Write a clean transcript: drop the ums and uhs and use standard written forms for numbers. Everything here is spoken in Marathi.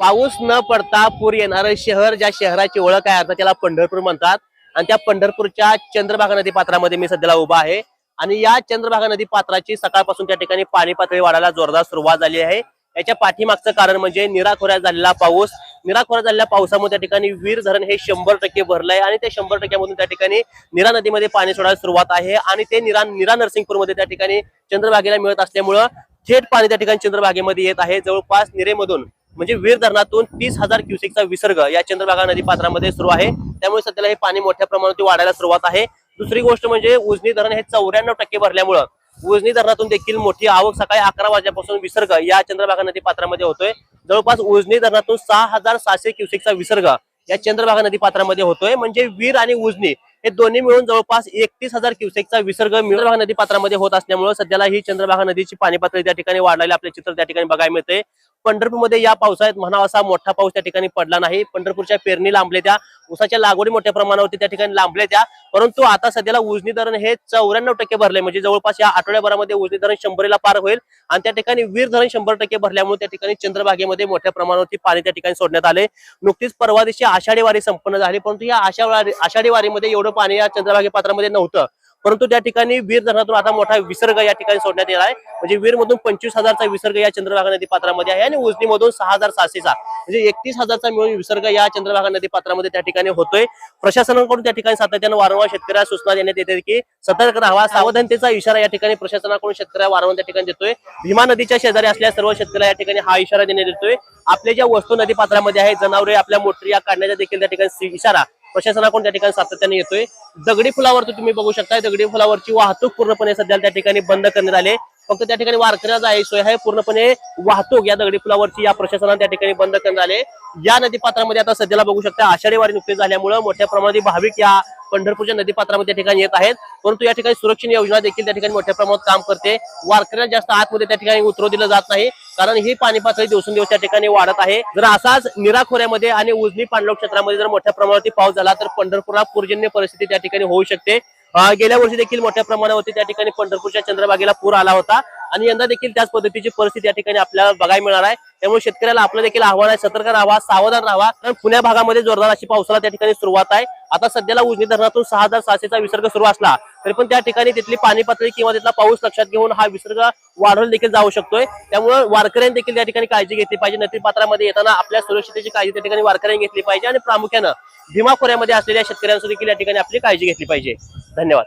पाऊस न पडता पूर येणारं शहर, ज्या शहराची ओळख आहे आता त्याला पंढरपूर म्हणतात. आणि त्या पंढरपूरच्या चंद्रभागा नदी पात्रामध्ये मी सध्याला उभा आहे. आणि या चंद्रभागा नदी पात्राची सकाळपासून त्या ठिकाणी पाणी पातळी वाढायला जोरदार सुरुवात झाली आहे. याच्या पाठीमागचं कारण म्हणजे निराखोऱ्यात झालेला पाऊस. निराखोऱ्यात झालेल्या पावसामुळे त्या ठिकाणी वीर धरण हे 100% भरलंय आणि ते 100%मधून त्या ठिकाणी नीरा नदीमध्ये पाणी सोडायला सुरुवात आहे. आणि ते नीरा नरसिंगपूरमध्ये त्या ठिकाणी चंद्रभागेला मिळत असल्यामुळं थेट पाणी त्या ठिकाणी चंद्रभागेमध्ये येत आहे. जवळपास निरेमधून म्हणजे वीर धरणातून 30,000 क्युसेकचा विसर्ग या चंद्रभागा नदी पात्रामध्ये सुरू आहे. त्यामुळे सध्याला हे पाणी मोठ्या प्रमाणात वाढायला सुरुवात आहे. दुसरी गोष्ट म्हणजे उजनी धरण हे 94% भरल्यामुळं उजनी धरणातून देखील मोठी आवक सकाळी 11 वाजल्यापासून विसर्ग या चंद्रभागा नदी पात्रामध्ये होतोय. जवळपास उजनी धरणातून 6,700 क्युसेकचा विसर्ग या चंद्रभागा नदी पात्रामध्ये होतोय. म्हणजे वीर आणि उजनी हे दोन्ही मिळून जवळपास 31,000 क्युसेकचा विसर्ग चंद्रभागा नदी पात्रामध्ये होत असल्यामुळे सध्याला ही चंद्रभागा नदीची पाणी पातळी त्या ठिकाणी वाढलेले आपले चित्र त्या ठिकाणी बघायला मिळते. पंढरपूरमध्ये या पावसाळ्यात म्हणावा असा मोठा पाऊस त्या ठिकाणी पडला नाही. पंढरपूरच्या पेरणी लांबले त्या, ऊसाच्या लागवडी मोठ्या प्रमाणावरती त्या ठिकाणी लांबले त्या. परंतु आता सध्याला उजनी धरण हे 94% भरले. म्हणजे जवळपास या आठवड्याभरामध्ये उजनी धरण 100ला पार होईल. आणि त्या ठिकाणी वीर धरण 100% भरल्यामुळे त्या ठिकाणी चंद्रभागेमध्ये मोठ्या प्रमाणावरती पाणी त्या ठिकाणी सोडण्यात आले. नुकतीच परवा दिवशी आषाढी वारी संपन्न झाली, परंतु या आषाढी वारीमध्ये एवढं पाणी या चंद्रभागे पात्रामध्ये नव्हतं. परंतु त्या ठिकाणी वीर धरणातून आता मोठा विसर्ग या ठिकाणी सोडण्यात येणार आहे. म्हणजे वीर मधून 25,000चा विसर्ग या चंद्रभागा नदी पात्रामध्ये आहे आणि उजनी मधून 6,700चा म्हणजे 31,000चा मिळून विसर्ग या चंद्रभागा नदी पात्रामध्ये त्या ठिकाणी होतोय. प्रशासनाकडून त्या ठिकाणी सातत्याने वारंवार शेतकऱ्यांना सूचना देण्यात येते की सतर्क राहावा. सावधानतेचा इशारा या ठिकाणी प्रशासनाकडून शेतकऱ्यांना वारंवार त्या ठिकाणी देतोय. भीमा नदीच्या शेजारी असलेल्या सर्व शेतकऱ्यांना या ठिकाणी हा इशारा देण्यात येतोय. आपल्या ज्या वस्तू नदी पात्रामध्ये आहे, जनावरे, आपल्या मोटरी या काढण्याचा देखील त्या ठिकाणी इशारा प्रशासनाकडून त्या ठिकाणी सातत्याने येतोय. दगडी फुलावरती तुम्ही बघू शकता, दगडी फुलावरची वाहतूक पूर्णपणे सध्या त्या ठिकाणी बंद करण्यात आले. फक्त त्या ठिकाणी वारकऱ्यांचा आहे सोय आहे. पूर्णपणे वाहतूक या दगडी फुलावरची या प्रशासनाने त्या ठिकाणी बंद करण्यात आले. या नदीपात्रामध्ये आता सध्याला बघू शकता आषाढी वारी नुकतीच झाल्यामुळे मोठ्या प्रमाणात भाविक या पंढरपूरच्या नदीपात्रामध्ये त्या ठिकाणी येत आहेत. परंतु या ठिकाणी सुरक्षित योजना देखील त्या ठिकाणी मोठ्या प्रमाणात काम करते. वारकऱ्यांना जास्त आतमध्ये त्या ठिकाणी उतरवू दिलं जात नाही, कारण ही पाणी पातळी दिवसेंदिवस त्या ठिकाणी वाढत आहे. जर असाच निराखोऱ्यामध्ये आणि उजनी पाणलोट क्षेत्रामध्ये जर मोठ्या प्रमाणात पाऊस झाला तर पंढरपूरला पूरजन्य परिस्थिती त्या ठिकाणी होऊ शकते. गेल्या वर्षी देखील मोठ्या प्रमाणावरती त्या ठिकाणी पंढरपूरच्या चंद्रभागेला पूर आला होता आणि यंदा देखील त्याच पद्धतीची परिस्थिती या ठिकाणी आपल्याला बघायला मिळणार आहे. त्यामुळे शेतकऱ्याला आपलं देखील आव्हान आहे, सतर्क राहावा, सावधान राहावा. कारण पुण्या भागामध्ये जोरदार अशी पावसाला त्या ठिकाणी सुरुवात आहे. आता सध्याला उजनी धरणातून 6,700चा विसर्ग सुरू असला तरी पण त्या ठिकाणी तिथली पाणी पातळी किंवा तिथला पाऊस लक्षात घेऊन हा विसर्ग वाढवला देखील जाऊ शकतोय. त्यामुळे वारकऱ्यांनी देखील त्या ठिकाणी काळजी घेतली पाहिजे. नदीपात्रामध्ये येताना आपल्या सुरक्षितेची काळजी त्या ठिकाणी वारकऱ्यांनी घेतली पाहिजे आणि प्रामुख्यानं भीमा खोऱ्यामध्ये असलेल्या शेतकऱ्यांसाठी देखील या ठिकाणी आपली काळजी घेतली पाहिजे. धन्यवाद.